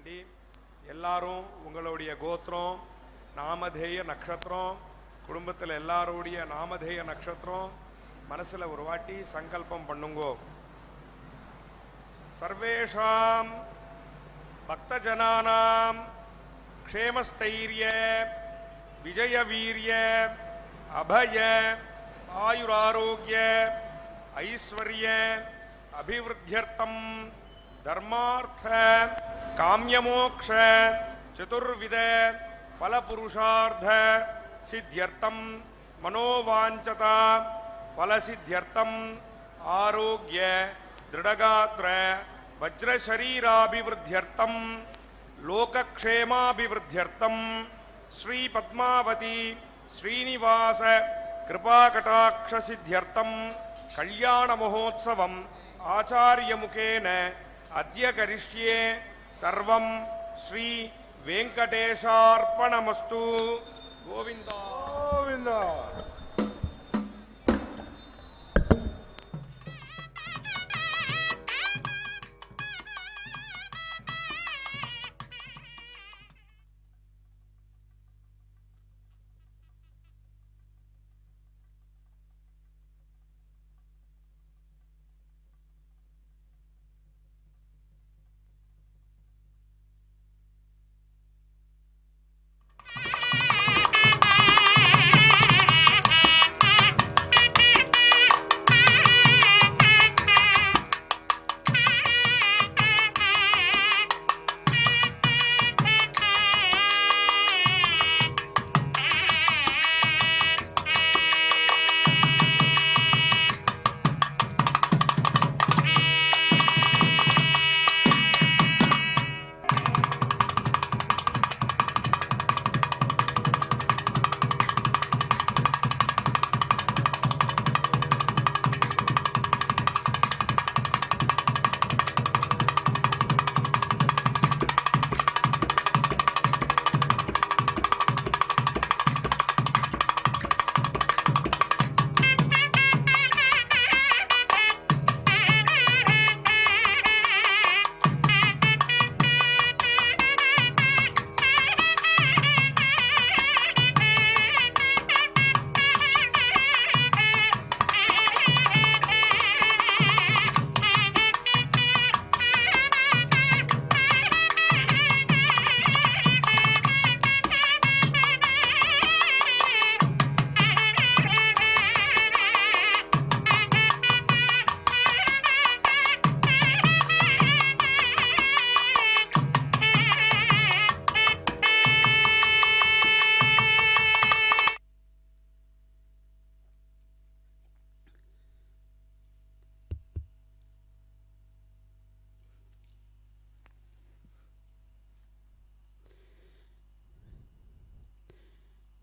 வேண்டி எல்லாரும் உங்களுடைய கோத்திரம், நாமதேய நட்சத்திரம், குடும்பத்தில் எல்லாருடைய நாமதேய நட்சத்திரம் மனசில் ஒரு வாட்டி சங்கல்பம் பண்ணுங்கோ. சர்வேஷாம் பக்தஜனானாம் க்ஷேமஸ்தைரிய விஜயவீரிய அபய ஆயுராரோக்கிய ஐஸ்வர்ய அபிவிருத்தியர்த்தம் தர்மார்த்த காம்யமோக்ஷ சதுர்வித பலபுருஷார்த்த சித்தியர்த்தம் மனோவாஞ்சதா பலசித்தியர்த்தம் ஆரோக்கிய திருடகாத்ர வஜ்ரசரீராபிவிருத்தியர்த்தம் லோகக்ஷேமாபிவிருத்தியர்த்தம் ஸ்ரீ பத்மாவதி ஸ்ரீனிவாச கிருபாகடாட்சசித்தியர்த்தம் கல்யாண மகோத்சவம் ஆச்சாரியமுகேன அத்ய கரிஷ்யே சர்வம் ஸ்ரீ வெங்கடேஷார்ப்பணமஸ்து. கோவிந்தா கோவிந்தா.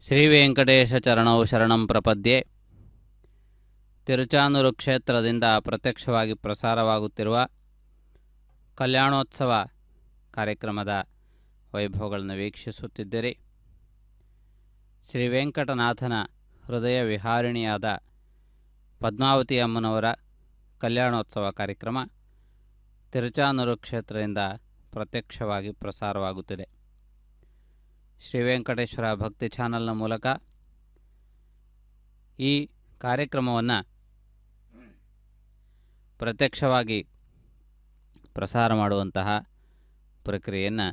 ಶ್ರೀ ವೆಂಕಟೇಶ ಚರಣೌ ಶರಣಂ ಪ್ರಪದ್ಯೆ. ತಿರುಚಾನೂರು ಕ್ಷೇತ್ರದಿಂದ ಪ್ರತ್ಯಕ್ಷವಾಗಿ ಪ್ರಸಾರವಾಗುತ್ತಿರುವ ಕಲ್ಯಾಣೋತ್ಸವ ಕಾರ್ಯಕ್ರಮದ ವೈಭವಗಳನ್ನು ವೀಕ್ಷಿಸುತ್ತಿದ್ದಿರಿ. ಶ್ರೀ ವೆಂಕಟನಾಥನ ಹೃದಯ ವಿಹಾರಿಣಿಯಾದ ಪದ್ಮಾವತಿ ಅಮ್ಮನವರ ಕಲ್ಯಾಣೋತ್ಸವ ಕಾರ್ಯಕ್ರಮ ತಿರುಚಾನೂರು ಕ್ಷೇತ್ರದಿಂದ ಪ್ರತ್ಯಕ್ಷವಾಗಿ ಪ್ರಸಾರವಾಗುತ್ತಿದೆ. ಶ್ರೀ ವೆಂಕಟೇಶ್ವರ ಭಕ್ತಿ ಚಾನಲ್ನ ಮೂಲಕ ಈ ಕಾರ್ಯಕ್ರಮವನ್ನು ಪ್ರತ್ಯಕ್ಷವಾಗಿ ಪ್ರಸಾರ ಮಾಡುವಂತಹ ಪ್ರಕ್ರಿಯೆಯನ್ನು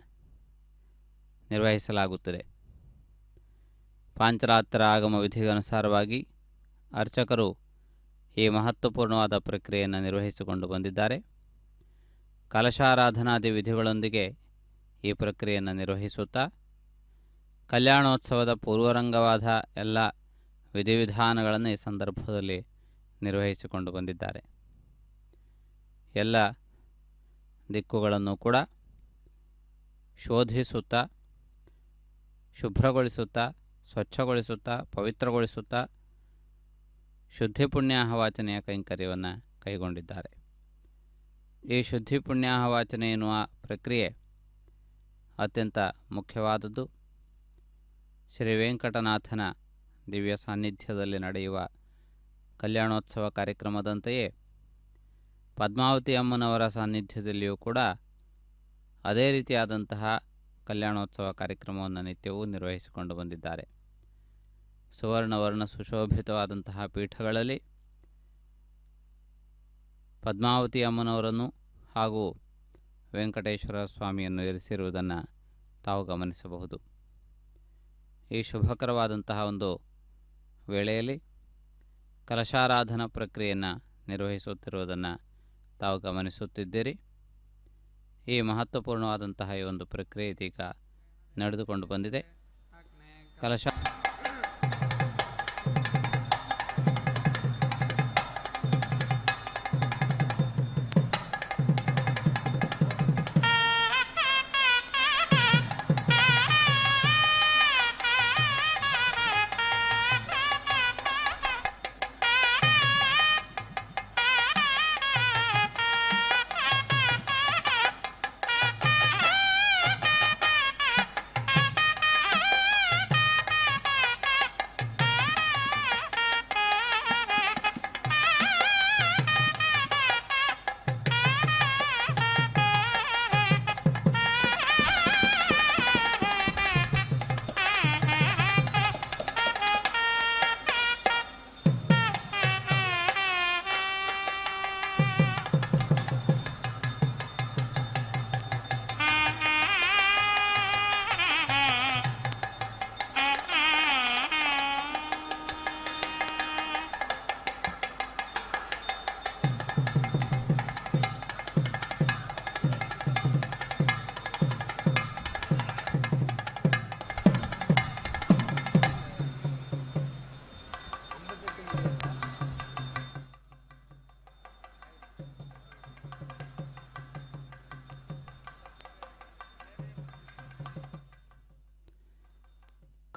ನಿರ್ವಹಿಸಲಾಗುತ್ತದೆ. ಪಾಂಚರಾತ್ರ ಆಗಮ ವಿಧಿಗನುಸಾರವಾಗಿ ಅರ್ಚಕರು ಈ ಮಹತ್ವಪೂರ್ಣವಾದ ಪ್ರಕ್ರಿಯೆಯನ್ನು ನಿರ್ವಹಿಸಿಕೊಂಡು ಬಂದಿದ್ದಾರೆ. ಕಲಶಾರಾಧನಾದಿ ವಿಧಿಗಳೊಂದಿಗೆ ಈ ಪ್ರಕ್ರಿಯೆಯನ್ನು ನಿರ್ವಹಿಸುತ್ತಾ ಕಲ್ಯಾಣೋತ್ಸವದ ಪೂರ್ವರಂಗವಾದ ಎಲ್ಲ ವಿಧಿವಿಧಾನಗಳನ್ನು ಈ ಸಂದರ್ಭದಲ್ಲಿ ನಿರ್ವಹಿಸಿಕೊಂಡು ಬಂದಿದ್ದಾರೆ. ಎಲ್ಲ ದಿಕ್ಕುಗಳನ್ನು ಕೂಡ ಶೋಧಿಸುತ್ತಾ, ಶುಭ್ರಗೊಳಿಸುತ್ತಾ, ಸ್ವಚ್ಛಗೊಳಿಸುತ್ತಾ, ಪವಿತ್ರಗೊಳಿಸುತ್ತಾ ಶುದ್ಧಿ ಪುಣ್ಯಾಹವಾಚನೆಯ ಕೈಂಕರ್ಯವನ್ನು ಕೈಗೊಂಡಿದ್ದಾರೆ. ಈ ಶುದ್ಧಿ ಪುಣ್ಯಾಹವಾಚನೆ ಎನ್ನುವ ಪ್ರಕ್ರಿಯೆ ಅತ್ಯಂತ ಮುಖ್ಯವಾದದ್ದು. ಶ್ರೀ ವೆಂಕಟನಾಥನ ದಿವ್ಯ ಸಾನ್ನಿಧ್ಯದಲ್ಲಿ ನಡೆಯುವ ಕಲ್ಯಾಣೋತ್ಸವ ಕಾರ್ಯಕ್ರಮದಂತೆಯೇ ಪದ್ಮಾವತಿ ಅಮ್ಮನವರ ಸಾನ್ನಿಧ್ಯದಲ್ಲಿಯೂ ಕೂಡ ಅದೇ ರೀತಿಯಾದಂತಹ ಕಲ್ಯಾಣೋತ್ಸವ ಕಾರ್ಯಕ್ರಮವನ್ನು ನಿತ್ಯವೂ ನಿರ್ವಹಿಸಿಕೊಂಡು ಬಂದಿದ್ದಾರೆ. ಸುವರ್ಣವರ್ಣ ಸುಶೋಭಿತವಾದಂತಹ ಪೀಠಗಳಲ್ಲಿ ಪದ್ಮಾವತಿ ಅಮ್ಮನವರನ್ನು ಹಾಗೂ ವೆಂಕಟೇಶ್ವರ ಸ್ವಾಮಿಯನ್ನು ಇರಿಸಿರುವುದನ್ನು ತಾವು ಗಮನಿಸಬಹುದು. ಈ ಶುಭಕರವಾದಂತಹ ಒಂದು ವೇಳೆಯಲ್ಲಿ ಕಲಶಾರಾಧನಾ ಪ್ರಕ್ರಿಯೆಯನ್ನು ನಿರ್ವಹಿಸುತ್ತಿರುವುದನ್ನು ತಾವು ಗಮನಿಸುತ್ತಿದ್ದೀರಿ. ಈ ಮಹತ್ವಪೂರ್ಣವಾದಂತಹ ಈ ಒಂದು ಪ್ರಕ್ರಿಯೆ ಇದೀಗ ನಡೆದುಕೊಂಡು ಬಂದಿದೆ. ಕಲಶ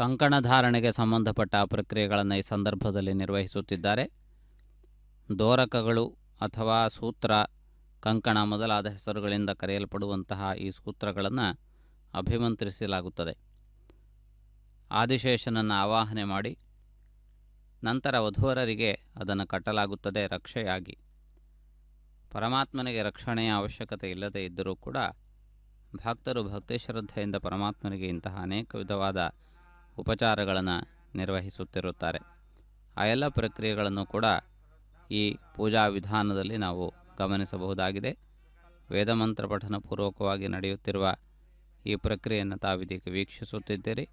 ಕಂಕಣ ಧಾರಣೆಗೆ ಸಂಬಂಧಪಟ್ಟ ಪ್ರಕ್ರಿಯೆಗಳನ್ನು ಈ ಸಂದರ್ಭದಲ್ಲಿ ನಿರ್ವಹಿಸುತ್ತಿದ್ದಾರೆ. ದೋರಕಗಳು ಅಥವಾ ಸೂತ್ರ, ಕಂಕಣ ಮೊದಲಾದ ಹೆಸರುಗಳಿಂದ ಕರೆಯಲ್ಪಡುವಂತಹ ಈ ಸೂತ್ರಗಳನ್ನು ಅಭಿಮಂತ್ರಿಸಲಾಗುತ್ತದೆ. ಆದಿಶೇಷನನ್ನು ಆವಾಹನೆ ಮಾಡಿ ನಂತರ ವಧುವರರಿಗೆ ಅದನ್ನು ಕಟ್ಟಲಾಗುತ್ತದೆ ರಕ್ಷೆಯಾಗಿ. ಪರಮಾತ್ಮನಿಗೆ ರಕ್ಷಣೆಯ ಅವಶ್ಯಕತೆ ಇಲ್ಲದೇ ಇದ್ದರೂ ಕೂಡ ಭಕ್ತರು ಭಕ್ತಿ ಶ್ರದ್ಧೆಯಿಂದ ಪರಮಾತ್ಮನಿಗೆ ಇಂತಹ ಅನೇಕ ವಿಧವಾದ ಉಪಚಾರಗಳನ್ನು ನಿರ್ವಹಿಸುತ್ತಿರುತ್ತಾರೆ. ಆ ಎಲ್ಲ ಪ್ರಕ್ರಿಯೆಗಳನ್ನು ಕೂಡ ಈ ಪೂಜಾ ವಿಧಾನದಲ್ಲಿ ನಾವು ಗಮನಿಸಬಹುದಾಗಿದೆ. ವೇದಮಂತ್ರ ಪಠನ ಪೂರ್ವಕವಾಗಿ ನಡೆಯುತ್ತಿರುವ ಈ ಪ್ರಕ್ರಿಯೆಯನ್ನು ತಾವಿದೀಗ ವೀಕ್ಷಿಸುತ್ತಿದ್ದೀರಿ.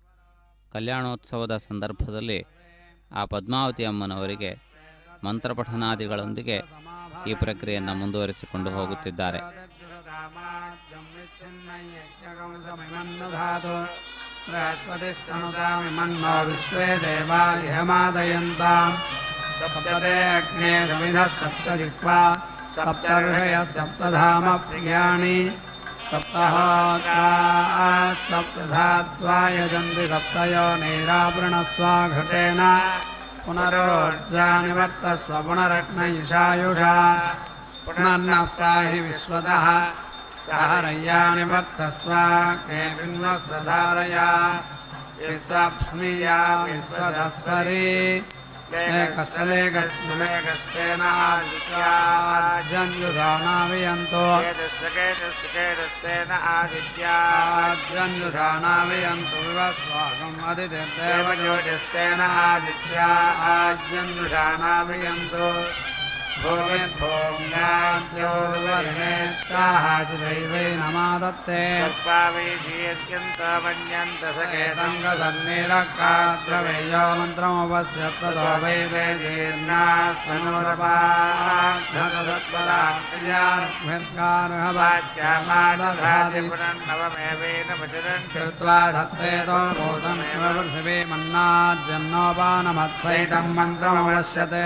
ಕಲ್ಯಾಣೋತ್ಸವದ ಸಂದರ್ಭದಲ್ಲಿ ಆ ಪದ್ಮಾವತಿ ಅಮ್ಮನವರಿಗೆ ಮಂತ್ರಪಠನಾದಿಗಳೊಂದಿಗೆ ಈ ಪ್ರಕ್ರಿಯೆಯನ್ನು ಮುಂದುವರಿಸಿಕೊಂಡು ಹೋಗುತ್ತಿದ್ದಾರೆ. बृहस्पतिस्तनुतामिमन्नो विश्वे देवा इहमादयन्ताम् सप्तते अग्ने समिधः सप्तजिह्वा सप्तर्षयः सप्तधाम प्रियाणि सप्तहोत्राः सप्तधात्वा यजन्ति सप्तयोनिरावृणस्वा घटेन पुनरोर्जानिवर्तस्व पुनरग्नयिषायुषा पुनर्नः पाहि विश्वतः सहरय्यानि वर्तस्वा केन्वस्वधारया विश्वप्स्मिया विश्वदस्वरी लेकस्लेकस्तेन आदित्याजन्युषाणावियन्तो आदित्याजन्युषाणावियन्तु विवस्वागम् अदितिर्देवज्योतिस्तेन आदित्याजन्युषाणावियन्तु भूमिर्भूम्याद्योर्वरिणेत्ताहाजिदैवै नमादत्ते सन्नीलकाद्रवेयो मन्त्रमुपस्यत्ततो वै कृत्वा धत्तेतो भूतमेव पृथिवी मन्नाद्यन्नोपानमत्सहितं मन्त्रमवश्यते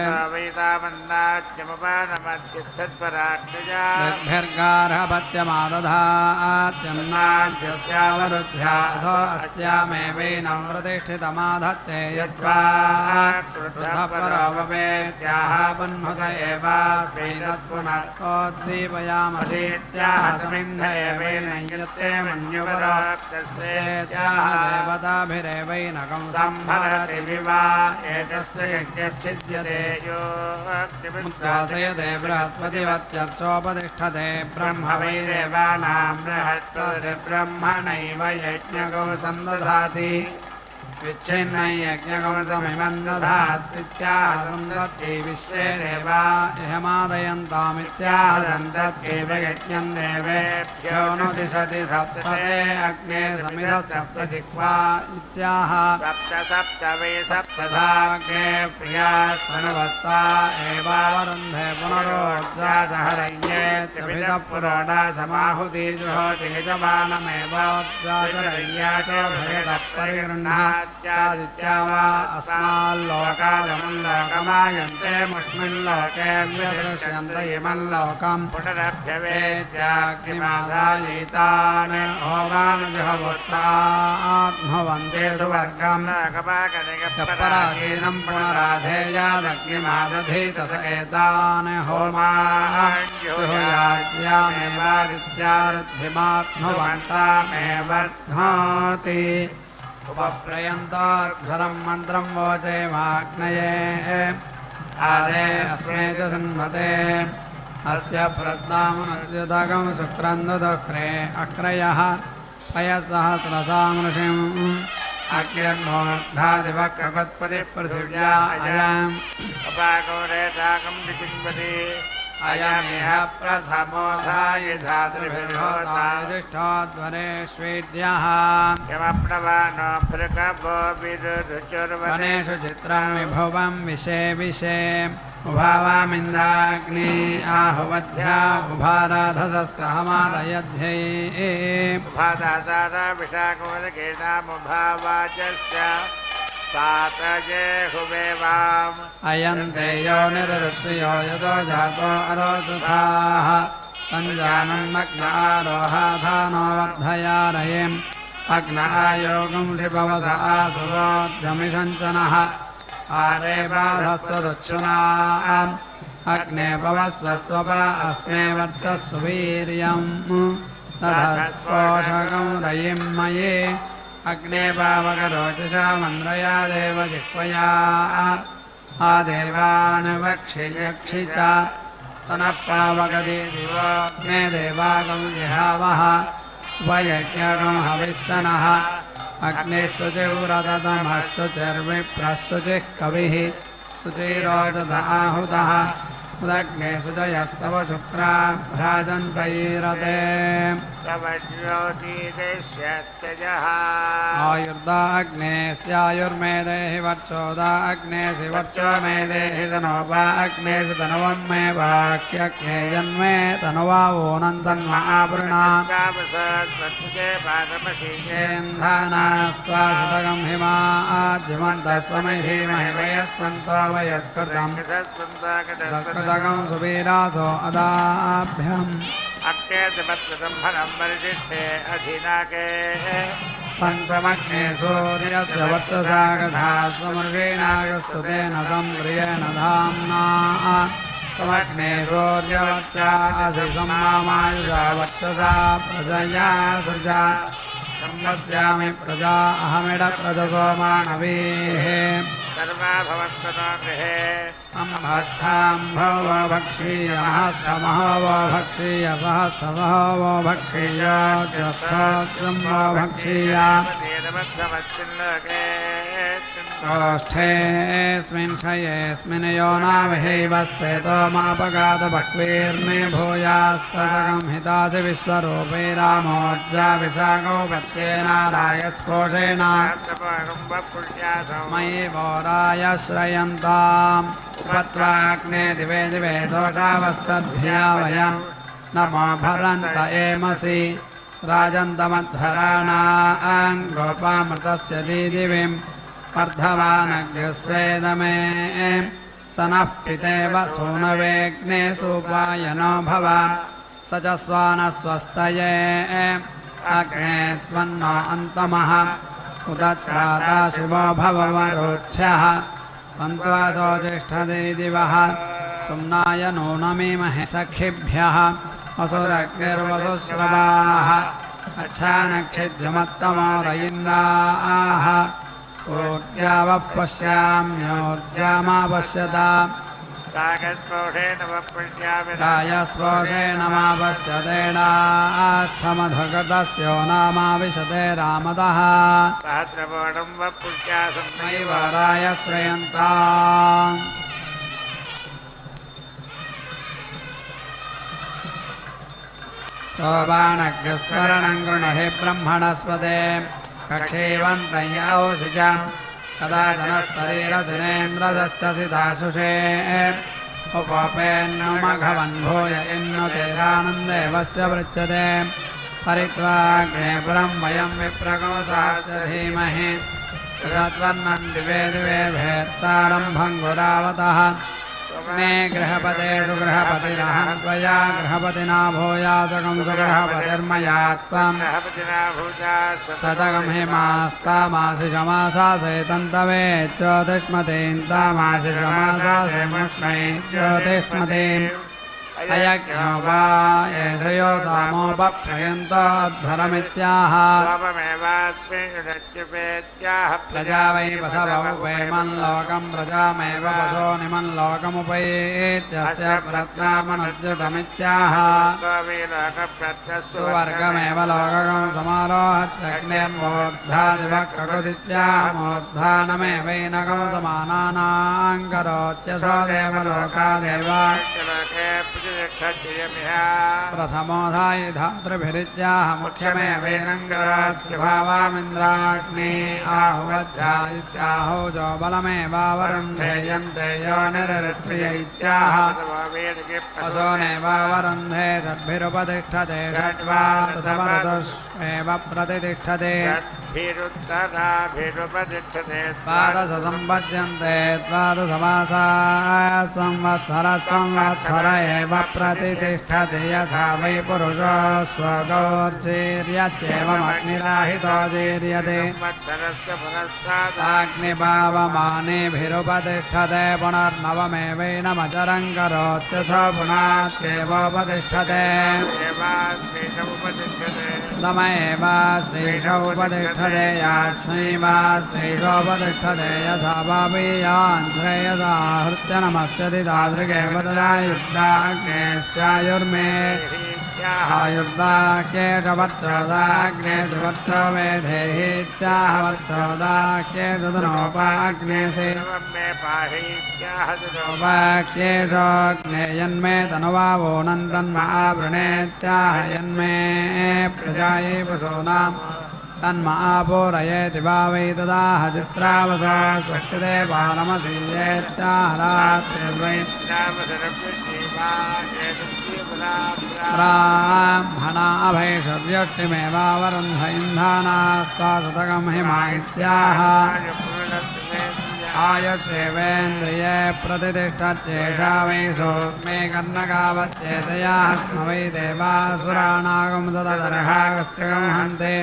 र्गार्हपत्यमादधात्यन्नाद्यस्यावरुध्याधो अस्यामेवैनं प्रतिष्ठितमाधत्ते यद्वा परोपवेत्याह पन्हुत एवास्मै तत्पुनर्कोद्दीपयामसीत्याह समिन्ध एवैनं यत्ते मन्युपरोक्तस्येत्याह देवताभिरेवैनकं संभरति विवा एतस्य यज्ञश्चिद्यते यो वासयते बृहस्पतिवत्यर्चोपतिष्ठते ब्रह्म वै देवानां बृहस्पतिर्ब्रह्मणैव यज्ञगो सन्दधाति विच्छिन्नै यज्ञगमसमिमं दधात्याह सन्दत्यै विश्वे देवा इहमादयन्तामित्याह सन्दत्यैव यज्ञं देवेभ्यो नु दिशति सप्तते अग्ने समिधः सप्तजिह्वा इत्याह सप्त सप्त वै सप्तधाग्ने प्रियास्तनवस्ता एवावरुन्धे पुनरोज्जा सहरय्येत्यभितः पुरोडा समाहुति जुहोति यजमानमेवोज्जा च रय्या च भयतः परिगृह्णात् ित्या वा अस्माल्लोकादमुल्लोकमायन्ते मुष्मिल्लोके व्यदृश्यन्त इमल्लोकम् पुनरभ्यवेत्याग्निमादायितान् होमानुजहवस्तात्मवन्ते सुवर्गम् परागीनम् पुनराधेयादग्निमादधीत स एतान् होमान्युयाज्ञामेवादित्यारद्धिमात्मवन्तामेवर्ध्नाति उपप्रयन्तार्घ्वरं मन्त्रं वोचे वाग्नये आदे अस्मे च सन्मते अस्य प्रस्तामनस्युदगं शुक्रन्दुदक्रे अक्रयः पयसहस्रसामृषिम् अग्निर्मोर्धादिवक्रगत्पतिपृथिव्या अयम् उपागौरेताकं विचिन्वति अयमिह प्रथमोधायुधातृभिर्होतायुधिष्ठोध्वरेष्वेद्यः यमप्नवानो भृगभो विरुधुचुर्वनेषु चित्रं विभुवं विशे विशे उभावामिन्द्राग्नि आहुवध्या उभाराधसहमादयध्यै उभादासारा विशाखोदकेनामुभावाचस्य सातजे हुवेवाम् अयन्ते यो निरृत्यो यतो जातो अरोचुथाः तञ्जानन्नग्नारोहाधानो वर्धयारयेम् अग्न आयोगं शिभवस आसुवोर्जमिषञ्चनः आरे बाधस्वदुच्छुनाम् अग्ने पवस्वस्वप अस्मे वर्चस्व वीर्यम् तदपोषकं रयिं मये अग्ने पावकरोचसा मन्द्रया देव जिह्वया आदेवान् वक्षियक्षि च तनः पावकति दिवोऽग्ने देवागं जिहावः उपयज्ञगं हविश्चनः अग्निशुचिव्रततमश्चुचिर्विप्रः शुचिः कविः शुचिरोचत आहुतः उदग्ने सुजयस्तव शुक्रा भ्राजन्तैरते आयुर्दा अग्नेस्यायुर्मेदेहि वर्चोदा अग्नेसि वर्चो मेदेहि तनोपा अग्नेसि तनुवं मे वाक्यग्ने जन्मे तनुवा वोनन्तन्म आवृणा स्वाशतकं हिमा आज्यमन्तस्वमे धीमहि वयस्वन्तो वयस्कृतम् कृतकं सुवीरासो अदाभ्यम् अग्नेर्दिवत्संहरं परिशिष्टे अधिनाके सन्तमग्ने सूर्यस्य वर्चसा गधा स्वमृगेणागस्तु तेन सम्प्रियेण धाम्ना समग्ने सूर्यवर्चा असि सम्मामायुषा वर्चसा प्रजया सृजा सम्पद्यामि प्रजा अहमिडप्रजसो मानवीः सर्वा भवन्तनो गृहे महत्साम्भवो भक्षीय महत्समहो भक्षीय सहस्रमहो भक्षीय चक्षुम्भो भक्षीय ओष्ठेऽस्मिन् क्षयेऽस्मिन् योनावहैवस्तेतो मापगातभक्वीर्मे भूयास्तकं हितासि विश्वरूपे रामोर्जा विशाखो पत्येनाराय स्पोषेण मयि वोराय श्रयन्ताम् उपत्वाग्ने दिवे दिवे दोषावस्तद्भिया वयं नमो भरन्त एमसि राजन्तमध्वराणां गोपामृतस्य दीदिविं वर्धमानग्रस्वेदमे स नः पितेव सूनवेग्ने सुपायनो भव स च स्वानस्वस्तये अग्ने त्वन्नो अन्तमः उदत्राता शिवो भववरोच्छः तन्त्वासो ज्येष्ठदे दिवः सुम्नाय नूनमीमहे सखिभ्यः असुरग्निर्वसुश्रवाः अच्छानक्षिद्यमत्तमो रयिन्दाः ऊर्जावः पश्याम्योर्जामापश्यता सागस्पोषेण वपुष्यामि रायस्पोषेण मापश्यतेनास्थमधुगतस्यो नामाविशते रामदः सहस्रपोणं वपुष्यासं नैव रायश्रयन्ताम् सोपानग्रस्वरणं गृणहि ब्रह्मणस्पदे कक्षेवन्तयौषिजं कदाचनस्तरीरसिनेन्द्रदश्च सिदाशुषे उपोपेन्नुमघवन्भूय इन्नुतेरानन्देवस्य पृच्छते परित्वाग्ने पुरं वयं विप्रकोशाश्च धीमहि तद्वर्णं दिवे दिवे भेत्तारं भङ्गुरावतः ने गृहपतेषु गृहपतिरहं त्वया गृहपतिना भूयासकं सुगृहपतिर्मया त्वं शतकं हिमास्तामासि शमाशासे तन्तवेच्चोतिष्मतीन्तामासि शमाशासे मुष्मै ज्योतिष्मतीम् अयज्ञो वा एषयो सामोपक्षयन्तोऽध्वरमित्याह प्रजा वै पशवमुपैमल्लोकं प्रजामेव पशोनिमल्लोकमुपैत्यस्य प्रत्नामनुज्जुटमित्याह सुवर्गमेव लोककं समारोहत्यग्निर्मोद्धादिवक्रकृदित्याह मोद्धानमेवैनकं समानानां करोत्यसो देवलोकादेव प्रथमोधायि धातृभिरित्याह मुख्यमेवेनङ्गरात्रिभावामिन्द्राग्ने आहुवध्यायित्याहो जो बलमेवावरुन्धे यन्ते यो निरृत्प्रिय इत्याह असोनेवावरुन्धे षड्भिरुपतिष्ठते षड्वा ऋतवरतुष्वेव प्रतिष्ठते द्वादशसम्पद्यन्ते द्वादशमासाः संवत्सरः संवत्सर एव प्रतिष्ठते यथा वै पुरुषो स्वगोर्चीर्यत्येवमग्निराहितो जीर्यते अग्निभावमानेभिरुपतिष्ठते पुनर्नवमेवैनमचरं करोत्यस पुनात्येवोपतिष्ठते दम एवाश्रीषौ उपतिष्ठते याश्रीवाश्रीषोपतिष्ठते यथा पापीयान् श्रेयसा हृत्यनमस्यति तादृगेव तदा युद्धाग्नेश्चायुर्मे आयुर्दाख्येषवत्सोदाग्ने सुवत्सो मेधेहीत्याहवत्सोदाख्येषु तनोपाग्नेशे उपाख्येषोऽग्नेयन्मे तनुवावो नन्दन्महावृणेत्याह यन्मे प्रजायै पशूनाम् तन्महापूरयेति भावै तदाह चित्रावसा स्वष्टते बालमधीयेत्याह रात्रिर्वै ब्राह्मणा अभैषव्यष्टिमेवावरुन्ध इन्धानास्ता सुतकं हिमा इत्याह आयुष्येवेन्द्रिये प्रतिष्ठत्येषा वै सूक्ष्मे कर्णकावत्येतया स्म वै देवासुराणागं तदर्हागस्त्रिगं हन्ते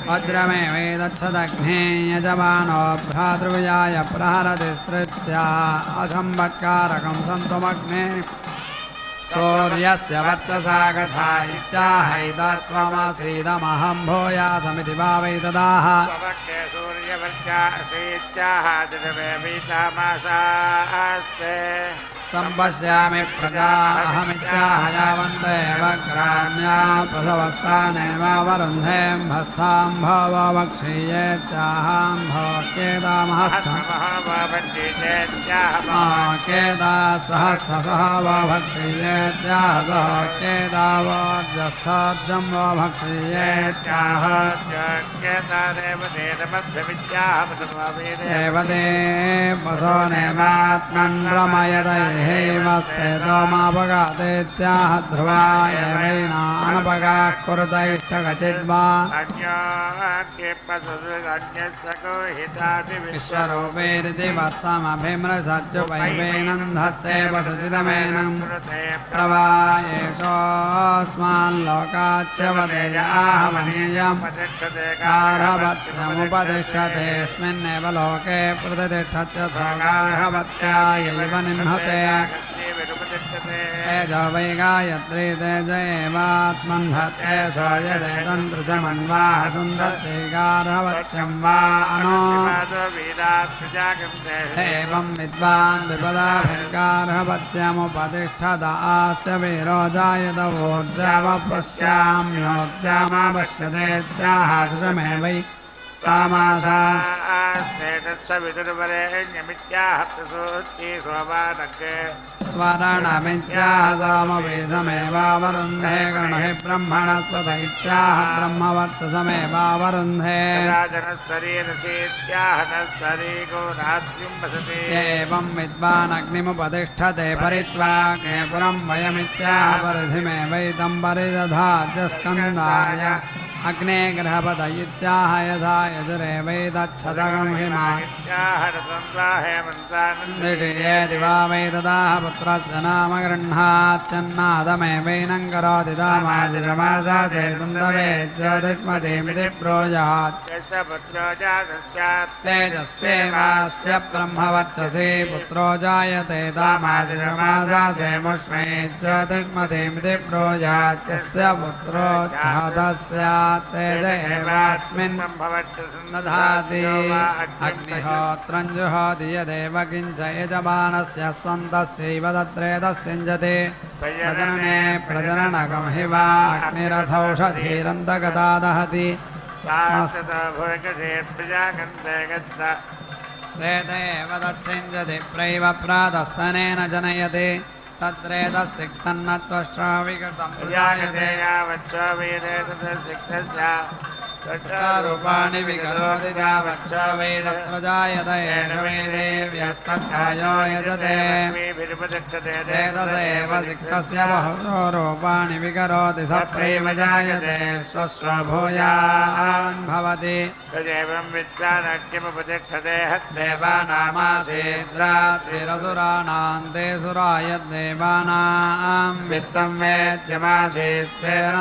वज्रमेवैदच्छदग्ने यजमानो भ्रातृविजाय प्रहरति स्मृत्या असम्भट्कारकं सन्तुमग्ने सूर्यस्य वर्चसा कथा इत्याहैतत्वमसीदमहं भूयासमिति भावै तदाह सम्पश्यामि प्रजाहमित्याह यावन्देव ग्राम्या प्रसवस्थानेवावरुन्धें भस्तां भवभक्षीयेत्याहां भवकेदामहस्ताकेदा सहस्रसः वभक्षीयेत्याह सह केदावोर्जस्थोर्जं वभक्षीयेत्याह देवदे वसो नेवात्मन् रमयदये हेमस्ते दोमापगातेत्याह ध्रुवाय वैनानपगाः कुरुत इष्टगचिद्वा विश्वरूपेरिति वत्समभिमृशत्युपैवेनं धत्ते वसुचितमेनं प्रवायेषोऽस्मान् लोकाच्च वदेय आहवनीयम् गार्हपत्यमुपतिष्ठतेऽस्मिन्नेव लोके प्रतिष्ठत्य गार्हपत्या यैव निह्नते तेजो वै गायत्री तेज एवात्मन्धत्ते यदेतन्त्र च मन्वाहतुन्दत्ते गार्हवत्यं वा अनो एवं विद्वान् विपदाभिर्गार्हवत्यमुपतिष्ठत आस्य वीरोजायत वोर्जावपश्याम्योर्जामापश्यतेत्याहासुरमे वै तामासा स्वरणमित्याह सोमवेदमेवावरुन्धे गणहि ब्रह्मणस्वदैत्याह ब्रह्मवर्चसमेवावरुन्धे एवं विद्वानग्निमुपतिष्ठते परित्वाग्ने पुरं वयमित्याह परिधिमेवैतं परिदधाद्यस्कन्दाय अग्ने ग्रहपद इत्याह यथा यजुरेवैतच्छतकं हिमादिषे दिवा वै ददाह पुत्रस्य नाम गृह्णात्यन्नादमेवैनं करोति दामादिरमासाते तुन्दवे ज्योतिष्मतीमिति प्रोजात् तेजस्वेवास्य ब्रह्मवर्चसे पुत्रो जायते दामादिरमासाते मुष्मे ज्योतिष्मतीमिति प्रोजात् यस्य पुत्रो जातस्यात् तेजस्मिन् दधाति अग्निहोत्रं जुहोति यदेव किञ्च यजमानस्य स्वन्तस्यैव तत्रेतस्यञ्जते प्रजनने प्रजननकं हि वा अग्निरथौषधीरन्तगता दहति तेदेव तत्सिञ्जति प्रैव प्रातस्तनेन जनयते तत्रेतस्सिक्तन्नत्वश्राविकटं प्रजायते रूपाणि विकरोति तावच्च वेदप्रजायत एष वेदेव्यस्तक्षायो यजते तेतदेव सिक्तस्य बहुशो रूपाणि विकरोति स प्रैव जायते स्वस्वभूयान् भवति तदेवं विद्वानक्यमुपतिष्ठते हत्देवानामासीद्रात्रिरसुराणां ते सुरायद्देवानां वित्तं वेद्यमासीत्तेन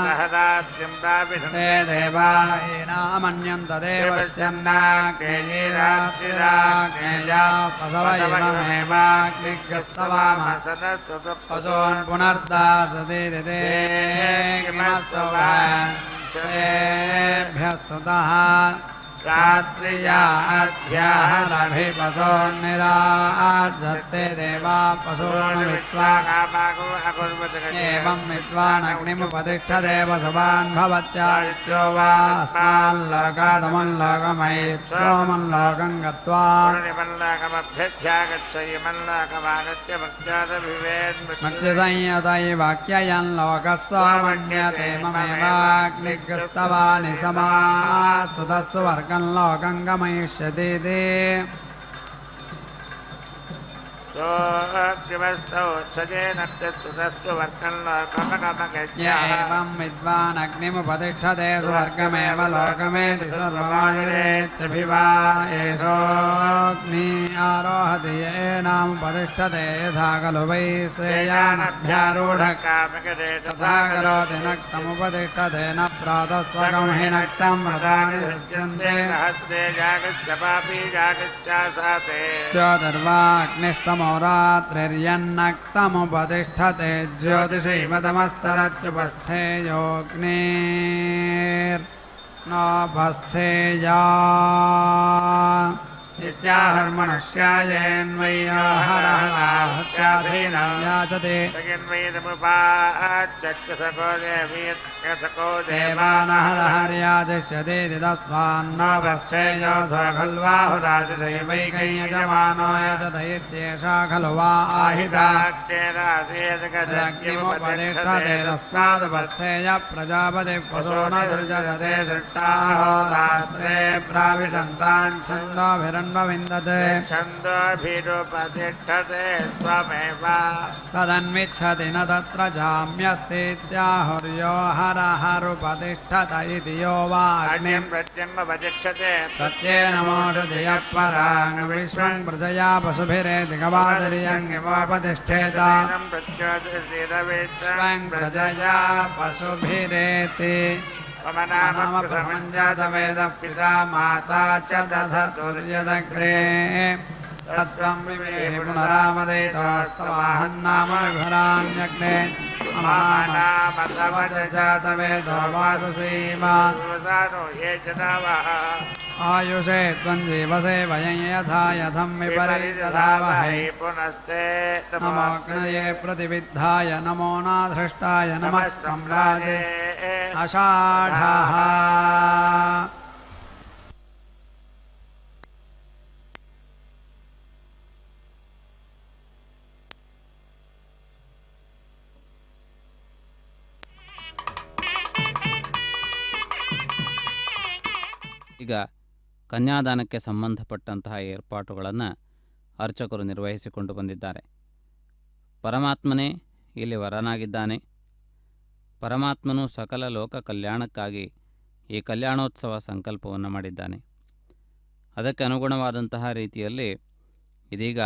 ते देवा मन्यन्त देवस्यन्नाग्नेयीरात्रिराग्नेया पशवैवमेवाग्निग्रस्तवामसदस्तुतपशून् पुनर्दासते दिते किमस्तुभ्यस्तुतः रात्रिया अध्याह रभिपशोन्निराजते देवा पशून् विद्वान् एवं विद्वानग्निमुपतिष्ठते वसवान् भवत्यादित्यो वा अस्माल्लोकादमल्लोकमयित्सोमल्लोकं गत्वा मत्स्यसंयतै वाक्ययन् लोकस्व मन्यते ममेवाग्निग्रस्तवानि समास्तुतस्व वर्गं लोकं गमयिष्यति ते एवं विद्वानग्निमुपतिष्ठते स्वर्गमेव लोकमेति सर्वमायुरेत्यभिवा एषोऽग्नि आरोहति येनामुपतिष्ठते यथा खलु वै श्रेयानभ्यारूढः तथा करोति नक्तमुपतिष्ठते न प्रातस्वगं हि नक्तं व्रतानि सज्जन्ते रात्रिर्यन्नक्तमुपतिष्ठते ज्योतिषैवतमस्तरत्युपस्थेयोऽग्निर्नोपस्थेया नित्याहर्मणस्यायेन्वय्याहरहराहुत्याधीनं याचते देवानहरहर्याजिष्यते तस्मान्नोपस्थेयोऽथो खल्वाहुराजिदैवैकयजमानो यजत इत्येषा खलु वा आहिता अग्निमुपतिष्ठते तस्मादुपस्थेय प्रजापतिः पशो न सृजते दृष्टाहो रात्रे प्राविशन्तान् छन्दोभिरन्वविन्दते छन्दोभिरुपतिष्ठते स्वमेव तदन्विच्छति न तत्र जाम्यस्तीत्याहुर्यो हरहरुपतिष्ठत इति यो वा अग्निं प्रत्यङ्गपतिष्ठते प्रत्येन मोषधियः पराङ् विश्वं प्रजया पशुभिरेति गवादर्यङ्गिमोपतिष्ठेत स्वं प्रजया पशुभिरेति मम नाम प्रथमं जातवेदः पिता माता च दधतुर्यदग्रे तत्त्वं विवेहि पुनरामदेतस्तवाहन्नाम विभरान्यग्ने जातवेदो वाससीमा ये जनावः आयुषे त्वञ्जीवसे वयं यथा यथं विपरीतधावहै पुनस्ते नमोऽग्नये प्रतिविद्धाय नमो नाधृष्टाय नमः सम्राजे आषाढः ಈಗ ಕನ್ಯಾದಾನಕ್ಕೆ ಸಂಬಂಧಪಟ್ಟಂತಹ ಏರ್ಪಾಟುಗಳನ್ನು ಅರ್ಚಕರು ನಿರ್ವಹಿಸಿಕೊಂಡು ಬಂದಿದ್ದಾರೆ. ಪರಮಾತ್ಮನೇ ಇಲ್ಲಿ ವರನಾಗಿದ್ದಾನೆ. ಪರಮಾತ್ಮನು ಸಕಲ ಲೋಕ ಕಲ್ಯಾಣಕ್ಕಾಗಿ ಈ ಕಲ್ಯಾಣೋತ್ಸವ ಸಂಕಲ್ಪವನ್ನು ಮಾಡಿದ್ದಾನೆ. ಅದಕ್ಕೆ ಅನುಗುಣವಾದಂತಹ ರೀತಿಯಲ್ಲಿ ಇದೀಗ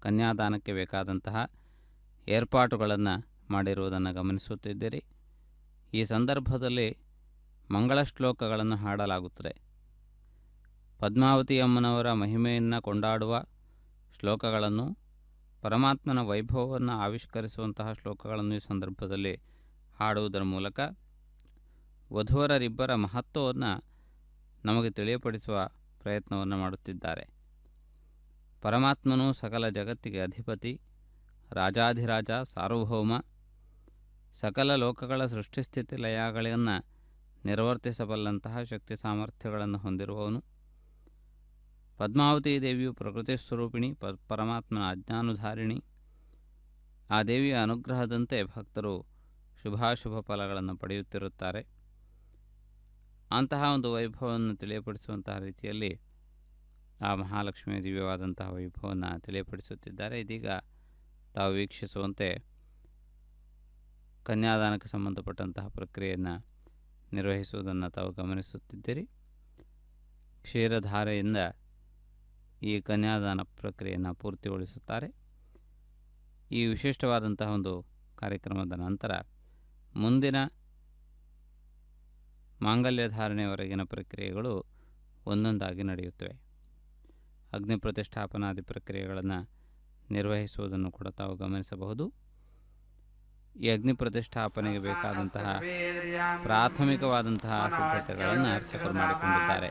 ಕನ್ಯಾದಾನಕ್ಕೆ ಬೇಕಾದಂತಹ ಏರ್ಪಾಟುಗಳನ್ನು ಮಾಡಿರುವುದನ್ನು ಗಮನಿಸುತ್ತಿದ್ದೀರಿ. ಈ ಸಂದರ್ಭದಲ್ಲಿ ಮಂಗಳ ಶ್ಲೋಕಗಳನ್ನು ಹಾಡಲಾಗುತ್ತದೆ. ಪದ್ಮಾವತಿ ಅಮ್ಮನವರ ಮಹಿಮೆಯನ್ನು ಕೊಂಡಾಡುವ ಶ್ಲೋಕಗಳನ್ನು, ಪರಮಾತ್ಮನ ವೈಭವವನ್ನು ಆವಿಷ್ಕರಿಸುವಂತಹ ಶ್ಲೋಕಗಳನ್ನು ಈ ಸಂದರ್ಭದಲ್ಲಿ ಹಾಡುವುದರ ಮೂಲಕ ವಧುವರರಿಬ್ಬರ ಮಹತ್ವವನ್ನು ನಮಗೆ ತಿಳಿಯಪಡಿಸುವ ಪ್ರಯತ್ನವನ್ನು ಮಾಡುತ್ತಿದ್ದಾರೆ. ಪರಮಾತ್ಮನು ಸಕಲ ಜಗತ್ತಿಗೆ ಅಧಿಪತಿ, ರಾಜಾಧಿರಾಜ, ಸಾರ್ವಭೌಮ, ಸಕಲ ಲೋಕಗಳ ಸೃಷ್ಟಿಸ್ಥಿತಿ ಲಯಗಳನ್ನು ನಿರ್ವರ್ತಿಸಬಲ್ಲಂತಹ ಶಕ್ತಿ ಸಾಮರ್ಥ್ಯಗಳನ್ನು ಹೊಂದಿರುವವನು. ಪದ್ಮಾವತಿ ದೇವಿಯು ಪ್ರಕೃತಿ ಸ್ವರೂಪಿಣಿ, ಪರಮಾತ್ಮನ ಅಜ್ಞಾನುಧಾರಿಣಿ. ಆ ದೇವಿಯ ಅನುಗ್ರಹದಂತೆ ಭಕ್ತರು ಶುಭಾಶುಭ ಫಲಗಳನ್ನು ಪಡೆಯುತ್ತಿರುತ್ತಾರೆ. ಅಂತಹ ಒಂದು ವೈಭವವನ್ನು ತಿಳಿಯಪಡಿಸುವಂತಹ ರೀತಿಯಲ್ಲಿ ಆ ಮಹಾಲಕ್ಷ್ಮಿಯ ದಿವ್ಯವಾದಂತಹ ವೈಭವವನ್ನು ತಿಳಿಯಪಡಿಸುತ್ತಿದ್ದಾರೆ. ಇದೀಗ ತಾವು ವೀಕ್ಷಿಸುವಂತೆ ಕನ್ಯಾದಾನಕ್ಕೆ ಸಂಬಂಧಪಟ್ಟಂತಹ ಪ್ರಕ್ರಿಯೆಯನ್ನು ನಿರ್ವಹಿಸುವುದನ್ನು ತಾವು ಗಮನಿಸುತ್ತಿದ್ದೀರಿ. ಕ್ಷೀರಧಾರೆಯಿಂದ ಈ ಕನ್ಯಾದಾನ ಪ್ರಕ್ರಿಯೆಯನ್ನು ಪೂರ್ತಿಗೊಳಿಸುತ್ತಾರೆ. ಈ ವಿಶಿಷ್ಟವಾದಂತಹ ಒಂದು ಕಾರ್ಯಕ್ರಮದ ನಂತರ ಮುಂದಿನ ಮಾಂಗಲ್ಯ ಧಾರಣೆಯವರೆಗಿನ ಪ್ರಕ್ರಿಯೆಗಳು ಒಂದೊಂದಾಗಿ ನಡೆಯುತ್ತವೆ. ಅಗ್ನಿ ಪ್ರತಿಷ್ಠಾಪನಾದಿ ಪ್ರಕ್ರಿಯೆಗಳನ್ನು ನಿರ್ವಹಿಸುವುದನ್ನು ಕೂಡ ತಾವು ಗಮನಿಸಬಹುದು. ಈ ಅಗ್ನಿ ಪ್ರತಿಷ್ಠಾಪನೆಗೆ ಬೇಕಾದಂತಹ ಪ್ರಾಥಮಿಕವಾದಂತಹ ಸಿದ್ಧತೆಗಳನ್ನು ಅರ್ಚಕರು ಮಾಡಿಕೊಂಡಿದ್ದಾರೆ.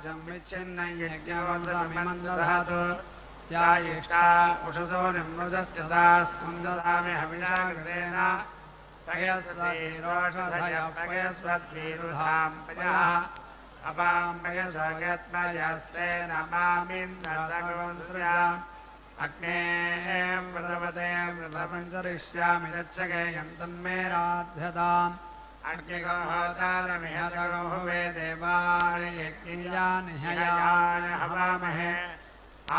अग्ने व्रतवते व्रतपञ्चरिष्यामि यच्छगेयं तन्मेराध्यताम् अग्निगोहोतारमिहतगोहुवे देवानि यज्ञियानि हयानि हवामहे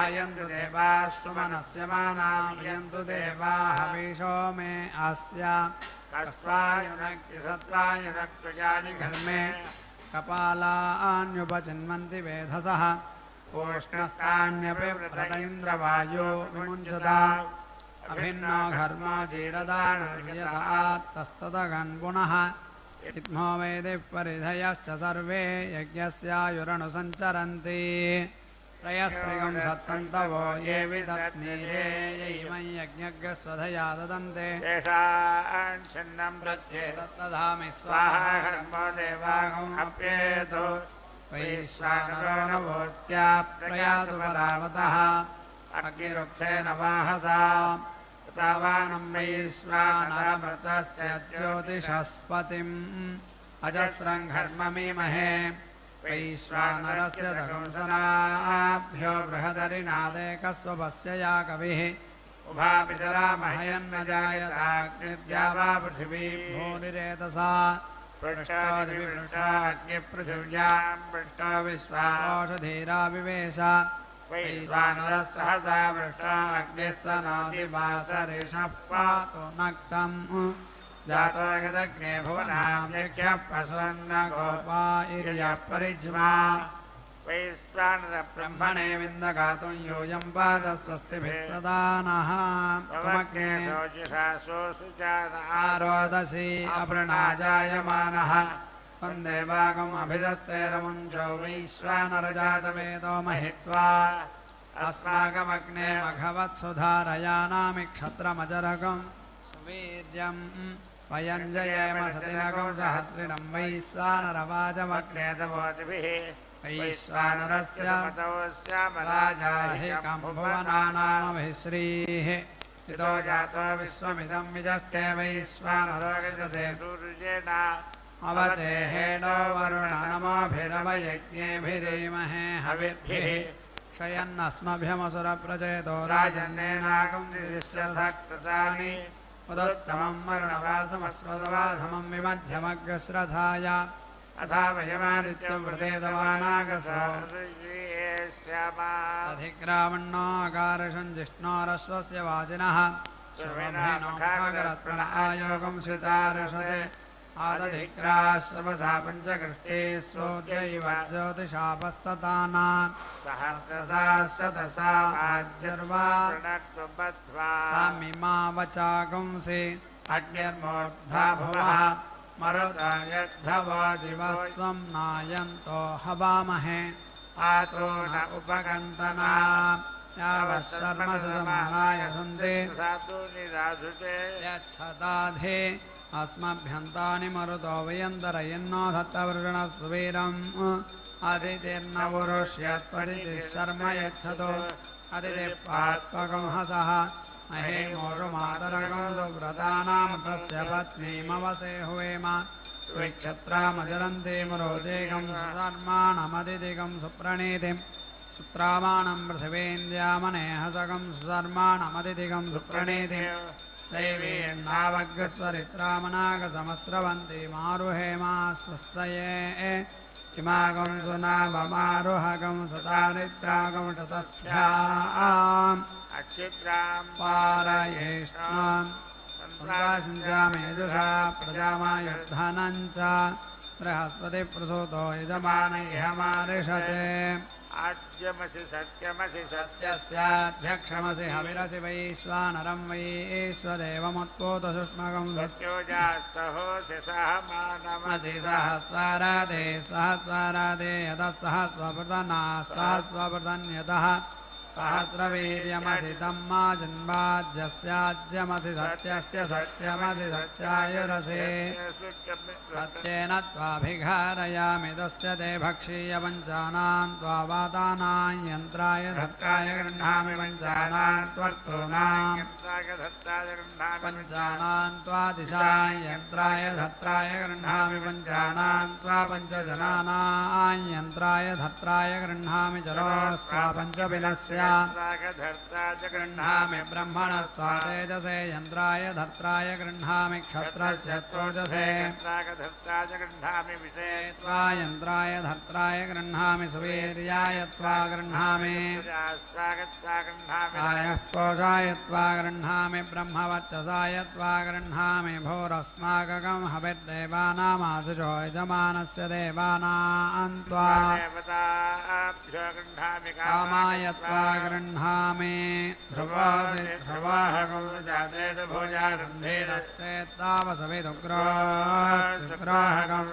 आयन्तु देवाः सुमनस्य मानां यन्तु देवाः हविषो मे अस्य कस्त्वायुनक्तिसत्त्वायुनक्त्वयानि घर्मे कपालान्युपचिन्वन्ति वेधसः ओष्णस्तान्यपि व्रत इन्द्रवायो विमुञ्चता अभिन्नो घर्मो जीरदानर्यतात्तस्तदगन् पुनः इत्मो वेदिः परिधयश्च सर्वे यज्ञस्यायुरनुसञ्चरन्ति त्रयस्त्रिगं सत्तन्तवो ये विदत्नीरे यैमं यज्ञस्वधया ददन्ते तेषां छिन्नं तत्तधामि स्वाहा कर्मो देवागम् अप्येतु वैश्वानरो नवोत्या प्रयातु परावतः अग्निरुक्षेण वाहसा तावानं वैश्वानरमृतस्य ज्योतिषस्पतिम् अजस्रं घर्ममीमहे वैश्वानरस्य दशंसनाभ्यो बृहदरिनादेकस्वपस्य या कविः उभापितरा मह्यन्न जायताग्निर्या वा पृथिवी भूरिरेतसा पृष्ठाग्निपृथिव्यां पृष्ठो विश्वाओषधीरा विवेश वैश्वानरसहसा पृष्ठाग्निस्तनोदिवासरिषः पातु नक्तम् जातो यदग्ने भुवनां यज्ञः प्रसन्न गोपा इर्यः परिज्मा ब्रह्मणे विन्दगातुं यूयं पादस्वस्तिभिः प्रदानः आरोदसी अपृणाजायमानः वन्दे वागम् अभिदस्तेरमुञ्चो वैश्वानरजातवेदो महित्वा अस्माकमग्ने मघवत्सुधारयानामि क्षत्रमजरकं सुवीर्यम् वयं जयेम सतिनकं सहस्रिणं वैश्वानरवाजमग्ने तवोतिभिः वैश्वानरस्य राजा हि कम्भुवनानामभिः श्रीः इतो जातो विश्वमिदं विजष्टे वैश्वानरो विदधे सूर्येण अवते हेडो वरुण नमोभिरवयज्ञेभिरीमहे हविर्भिः शयन्नस्मभ्यमसुरप्रचेतो राजन्नेनाकं निदिश्यधक्ततानि उदोत्तमं वरुणवासमस्वदवाधमं विमध्यमग्रश्रधाय अथा वयमादित्यव्रतेतवानागसो अधिग्रामण्णोऽकारशं जिष्णोरश्वस्य वाजिनः शुभेनोऽग्रत्रण आयोगं श्रितारषते आदधिग्राश्रवसा पञ्चकृष्टे स्वोद्यैव ज्योतिषापस्तताना सहस्रसा शतसा आज्यर्वा सामिमा वचागुंसि अग्निर्मोर्धा भुवः मरुता यद्धवो दिवस्त्वं नायन्तो हवामहे आतो न उपगन्तना यावः शर्मसमानाय सन्ति यच्छदाधे अस्मभ्यन्तानि मरुतो वयन्तरयन्नो धत्तवृषणस्वीरम् अदितिर्नवरुष्यत्वदितिः शर्म यच्छतो अदितिपात्पकं हसः महे मोषमातरकं सुव्रतानां तस्य पत्नीमवसे हुवेम विक्षत्रामजरन्ति मरोचेकं सुधर्माणमदितिकं सुप्रणीतिं सुत्रामाणं पृथिवीन्द्यामनेहसकं सुधर्माणमदितिकं सुप्रणीतिं दैवीर्नावग्रस्वरित्रामनागसमस्रवन्ति मारुहेमा स्वस्तये किमागं सुनाभमारुहकं सतारित्रागं ततस्भ्याम् अक्षित्रां पारयेष्णां सन्तासिञ्चामेजुषा प्रजामायुर्धनञ्च बृहस्पतिप्रसूतो यजमान इह मारिषते आद्यमसि सत्यमसि सत्यस्याध्यक्षमसि हविरसि वैश्वानरं वैश्वदेवमुत्पोतसुष्मकं सत्योजास्तहोसि सहमानमसि मसि सहस्वाराधे सहस्वाराधे यतः सहस्वपृतनाः सहस्वपृतन्यतः सहस्रवीर्यमसि तम्मा जन्माज्यस्याज्यमसि सत्यस्य सत्यमसि सत्यायुरसे सत्येन त्वाभिघारयामि तस्य ते भक्षीयपञ्चानां त्वा वातानां यन्त्राय धत्ताय गृह्णामि पञ्चानां त्वर्थूनां पञ्चानां त्वा दिशां यन्त्राय धत्राय गृह्णामि पञ्चानां त्वा पञ्चजनानां यन्त्राय धत्राय गृह्णामि जलोस्त्वा पञ्चबिलस्य गृह्णामि ब्रह्मणस्त्वा तेजसे यन्त्राय धत्राय गृह्णामि क्षत्रस्य त्वोजसे त्वा यन्त्राय धत्राय गृह्णामि सुवीर्याय त्वा गृह्णामि आयस्पोषाय त्वा गृह्णामि ब्रह्मवर्चसाय त्वा गृह्णामि भोरस्माकं हविर्देवानामाशुषो यजमानस्य देवानां त्वा कामाय त्वा गृह्णामि ध्रुवासि ध्रुवाहकं जातेषु भोजारन्धेरश्चेत्तावसविदुग्रोहकं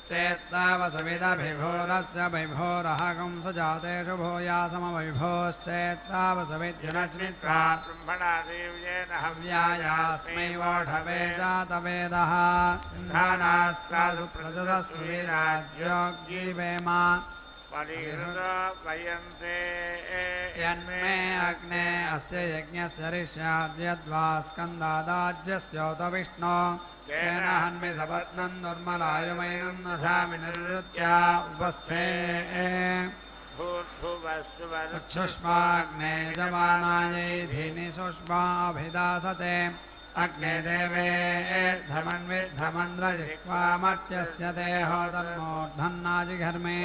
चेत्तावसविदभिभोरस्य विभोरहकं सुजातेषु भूयासमविभोश्चेत्तावसविद्युनस्मित्वा ब्रह्मणादेव्येन हव्यायास्मै वोढवे जातवेदः सिंहानास्तासु प्रजदस्वीराज्योग्यीवेम यन्मे अग्ने अस्य यज्ञस्य ऋष्याद्यद्वा स्कन्दादाज्यस्योत विष्णो येन हन्मि सपत्नं दुर्मलायुमैनं दधामि निर्वृत्या उपस्थे उच्छुष्माग्ने यजमानायै धीनि सुष्माभिदासते अग्ने देवेद्धमन्विद्धमन्द्रजिह्वामर्त्यस्य देहो तन्मूर्धन्नाजिघर्मे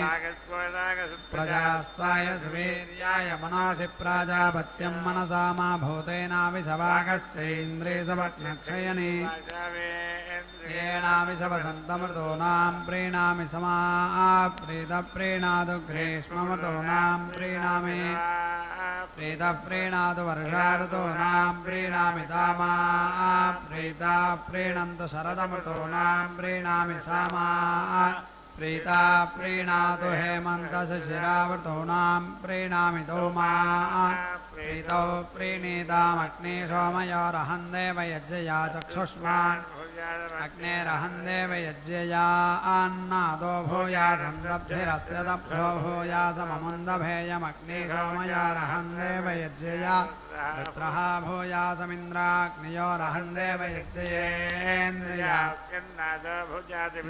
प्रजास्त्वाय सुवीर्याय मनोऽसि प्राजापत्यं मनसा मा भूतेनाविषवागस्यैन्द्रियसपत्नक्षयनि येनाविषवसन्तमृतोनां प्रीणामि समाप्रीतप्रीणादु ग्रीष्ममृतोनां प्रीणामि प्रीतप्रीणादु वर्षाऋतूनां प्रीणामि तामा प्रीता प्रीणन्तु शरदमृतूनां प्रीणामि सामा प्रीता प्रीणातु हेमन्तस्य शिरावृतॄणां प्रीणामितो मा प्रीतौ प्रीणीतामग्ने सोमयोरहं देवयज्ञया चक्षुष्मान् अग्नेरहं देवयज्ञया अन्नादो भूयासंरब्धिरस्य दभ्यो भूयासममुन्दभेयमग्ने सोमयोरहं देवयज्ञया रुद्रः भूयासमिन्द्राग्नियोरहं देवयज्ञयेन्द्रिया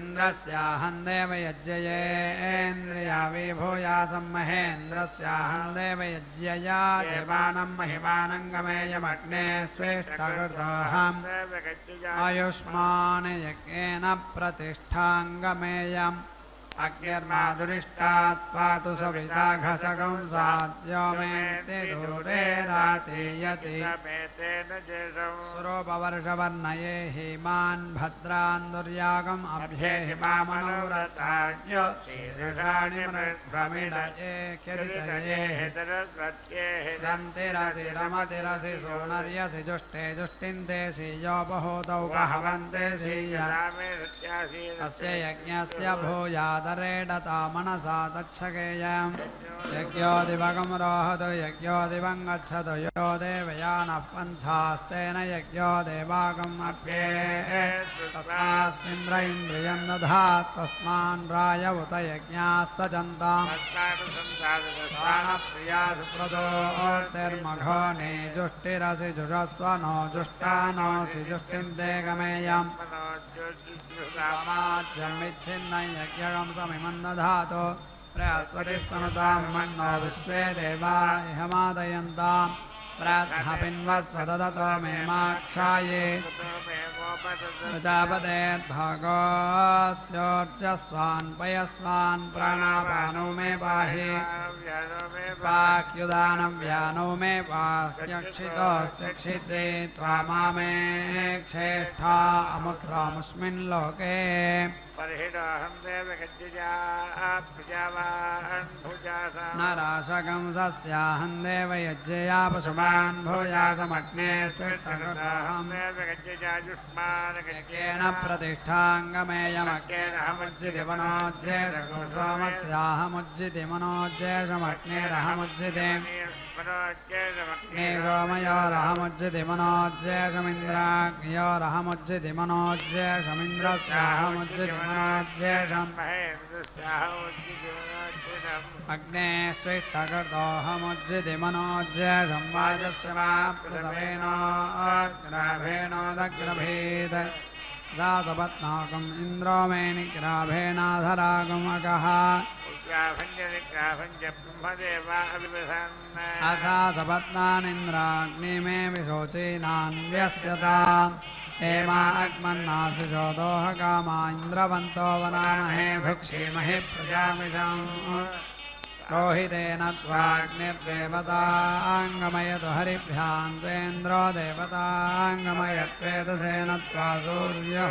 इन्द्रस्याहं देवयज्ञयेन्द्रिया विभूयासं महेन्द्रस्याहं देवयज्ञया देवानं महिमानं गमेयमग्ने स्वेष्टकृतोऽहम् आयुष्मान यज्ञेन प्रतिष्ठां गमेयम् अग्निर्माधुरिष्टात् पातु सविता घसकं साध्यो मे ते दूरे रातीयति सुरोपवर्षवर्णये हिमान् भद्रान् दुर्यागम् अभ्ये हिमामनोरथाज्य शीर्षाणि मृद्भ्रमिडये किरितये रन्तिरसि रमतिरसि सोनर्यसि जुष्टे जुष्टिन्ते सीयोपहूतौ बहवन्ते सीय अस्य यज्ञस्य भूयाद रेडता मनसा तच्छकेयम् यज्ञो दिवगं रोहतु यज्ञो दिवं गच्छतु यो देवयानः पन्थास्तेन यज्ञो देवागम् अप्ये तस्मास्मिन्द्र इन्द्रियं दधात् तस्मान् रायवुत यज्ञाः सजन्ताम् प्रिया सुप्रदोर्तिर्मघो ने जुष्टिरसि जुषस्व नो जुष्टानोऽसि जुष्टिं ते गमेयम् समाज्यमिच्छिन्नं यज्ञगं समिमं दधातु प्रयस्पतिस्तनुतां मन्नो विश्वे देवा इहमादयन्ताम् प्रार्थपिन्वस्वदतो मे माक्षाये प्रजापतेर्भागस्योर्जस्वान् पयस्वान् प्राणापानो मे पाहि वाक्युदानं व्यानो मे वाक्यक्षितोऽस्य क्षिते त्वामामे क्षेष्ठा अमुत्रामुस्मिन् लोके नराशकं सस्याहं देवयज्ञया पशुमान् भूयासमग्ने स्विष्टकृताहं यज्ञेन प्रतिष्ठां गमेयमग्नेरहमुज्जिति मनोज्येषमस्याहमुज्जिति मनोज्येषमग्नेरहमुज्जिते सोमयोरहमुज्जिति मनोज्येषमिन्द्राग्नियोरहमुज्जिति मनोज्येषमिन्द्रस्याहमुज्जिति मनोज्येषम् अग्ने स्विष्टकृतोऽहमुज्जिति मनोज्येषं वाजस्य माप्लवेनोग्राभेणोदग्रभेद दासपत्नाकम् इन्द्रो मे निग्राभेणाधरागमकः असा सपत्नानिन्द्राग्नि मे विशोचीनान्व्यस्यताम् हेमा अग्मन्नाशिषो दोहकामा इन्द्रवन्तो वनामहे भुक्षीमहि प्रजामिषम् रोहितेन त्वाग्निर्देवताङ्गमयतु हरिभ्यां त्वेन्द्रो देवताङ्गमयत्वेदसेन त्वा सूर्यो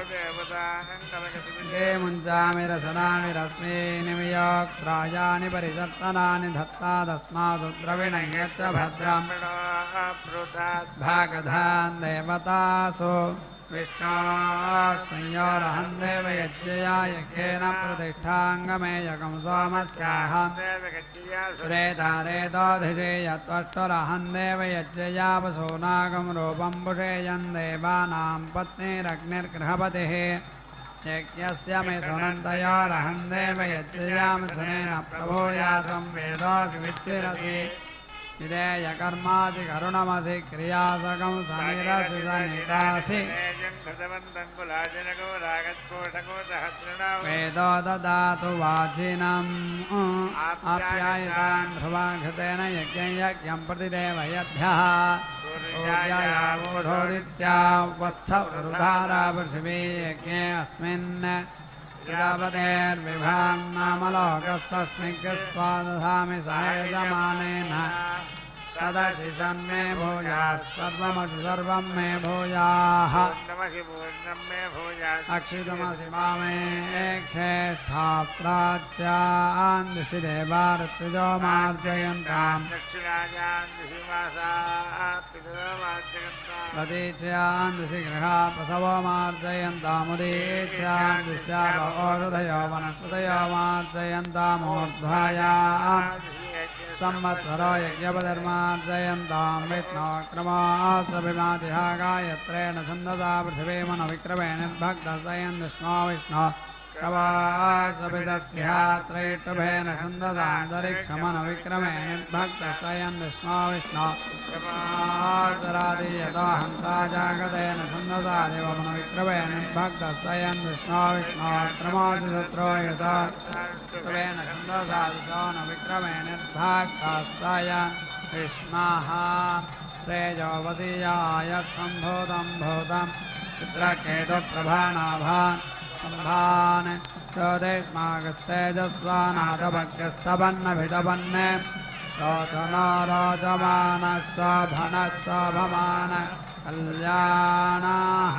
ते मुञ्चामिरसनानि रश्मीनि वियोक्त्रायानि परिसर्तनानि धत्ता तस्मासु द्रविणयच्च भद्रं भागधान् देवतासु विष्णोऽस्मयोरहं देवयज्ञया यज्ञेन प्रतिष्ठाङ्गमेयकं सोमस्याहं सुरेतारेतोऽधिशेयत्वष्टुरहं देवयज्ञया वसूनागं रूपं भुषेयं देवानां पत्नीरग्निर्गृहपतिः यज्ञस्य मिथुनन्तयोरहं देवयज्ञया मिथुनेन प्रभूयासं वेदोऽसि वित्तिरसि विधेयकर्मादिकरुणमसि क्रियासकं सनिरसि सनितासि वेदो ददातु वाचिनम् आप्यायितान् ध्रुवाघृतेन यज्ञं प्रतिदेवयद्भ्यः सूर्यावोढोदित्या वस्थवरुधारा पृथिवी यज्ञे अस्मिन् प्रजापतेर्विभान्नामलोकस्तस्मिन् दधामि स यजमानेन सदसि सन्मे भूयात् सर्वमसि सर्वं मे भूयाः अक्षितमसि मामे श्रेष्ठा प्राच्यान् दिशि देवार्त्रिजो मार्जयन्ताम् दक्षिणायान् दिशिवासा पितरमार्जयन्ताम् प्रतीच्यान् दिशि गृहापसवो मार्जयन्तामुदीच्यान् दिश्याप ओषधयो वनस्पतयो मार्जयन्तामूर्ध्वायाम् संवत्सरो यज्ञपधर्मार्जयन्तां विष्णोक्रमास्त्रभिमातिहा गायत्रेण छन्दसा पृथिवीमनविक्रमेण भक्तस्तयन् विष्णो विष्णो त्रैष्टुभेन छन्दसान्तरिक्षमनविक्रमेण भक्तस्तयन् विष्णो विष्णो क्रमादरादीयतो हन्ता जागतेन छन्दसा देवमनविक्रमेण भक्तस्तयन् विष्णो विष्णो क्रमादिशत्रो यतो ेन छन्दसा दिशोन विक्रमेण भक्तस्तय विष्णः श्रेयोवतीयायत्सम्भूतं भूतं चित्रकेतुप्रभानाभान् सम्भान् ज्योतिष्मागस्तेजस्वानाथभक्यस्तपन्नभितपन्ने रोचनो रोचमानः शोभनः शोभमान कल्याणः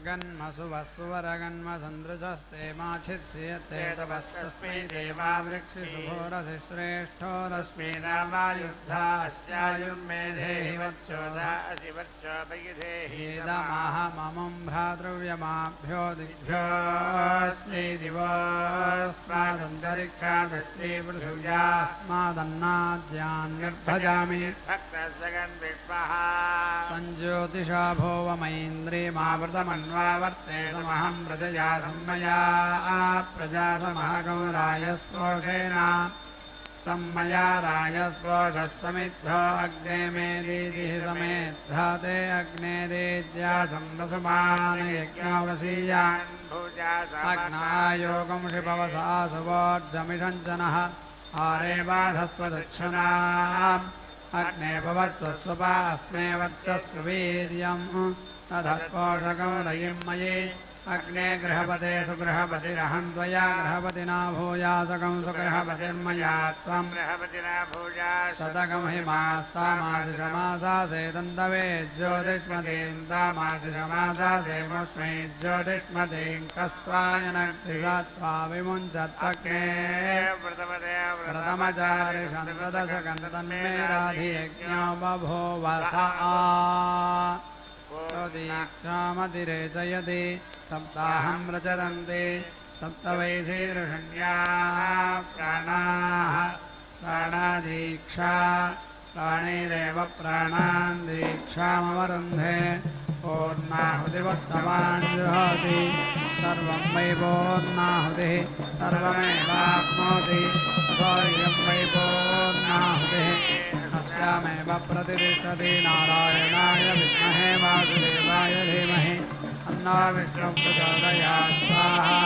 अगन्मसुवस्सुवरगन्मसन्दृशस्ते माच्छित्स्यते तपस्तस्मै देवा वृक्षिशुभोरसि श्रेष्ठो रश्मिरावायुद्धास्यायुर्मेधेहि वच्चोदासि वच्चोपगिधेहिदमहममुं भ्रातृव्यमाभ्यो दिग्भ्योऽस्मै दिवोऽस्मादन्तरिक्षादस्मै पृथिव्यास्मादन्नाद्यान्निर्भजामि सञ्ज्योतिषा भोवमैन्द्रियमावृतमन्वावर्ते समहं प्रजया सम्मया प्रजा समहगौराय स्पोषेण सम्मया रायस्पोषस्तमिद्धो अग्ने मे दीदिः समेद्धा ते अग्ने दीद्या संवसुमान् यज्ञोऽवसीयान् अग्नायोगं शिपवसा सुवोर्जमिषञ्चनः आरे बाधस्वदक्षिणाम् अग्ने भवत्वस्वपा अस्मे वर्चस्व वीर्यम् तदपोषकं रयिं मयि अग्ने गृहपते सुगृहपतिरहं त्वया गृहपतिना भूयासकं सुगृहपतिर्मया त्वं शतकं हिमास्तामासिषमासासेदन्तवे ज्योतिष्मतीन्तामासिषमासासे मुष्मै ज्योतिष्मतीं कस्त्वायनक्तिषत्वा विमुञ्चत्वग्ने प्रथमचारिषन्तदशकन्तन्मे राधियज्ञो बभूवसा दीक्षामतिरेचयति सप्ताहं प्रचरन्ति सप्तवैशीर्षण्याः प्राणाः प्राणादीक्षा प्राणैरेव प्राणान् दीक्षामवरुन्धे पूर्णाहुतिवत्तमान् जुहोति सर्वं वै पूर्णाहुतिः सर्वमेवाप्नोति तथोऽयं वै पूर्णाहुतिः अस्यामेव प्रतिष्ठति नारायणाय विद्महे वासुदेवाय धीमहि तन्नो विष्णुः प्रचोदयात् स्वाहा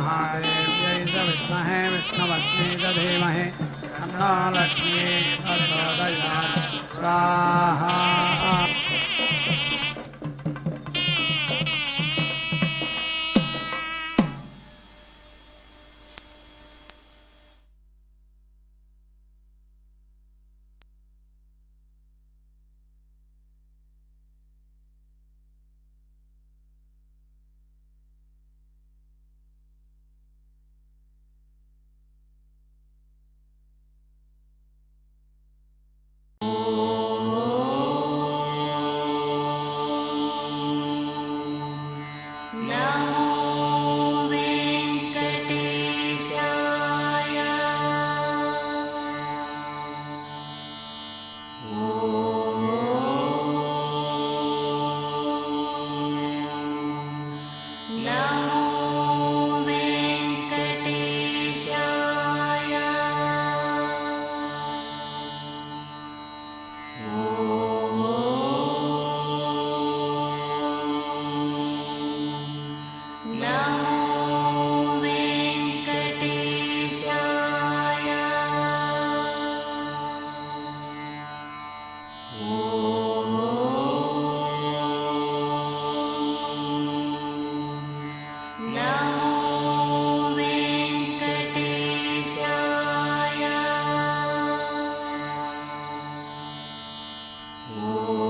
महादेव्यै च विद्महे विष्णुपत्न्यै च धीमहि तन्नो लक्ष्मीः प्रचोदयात् स्वाहा Oh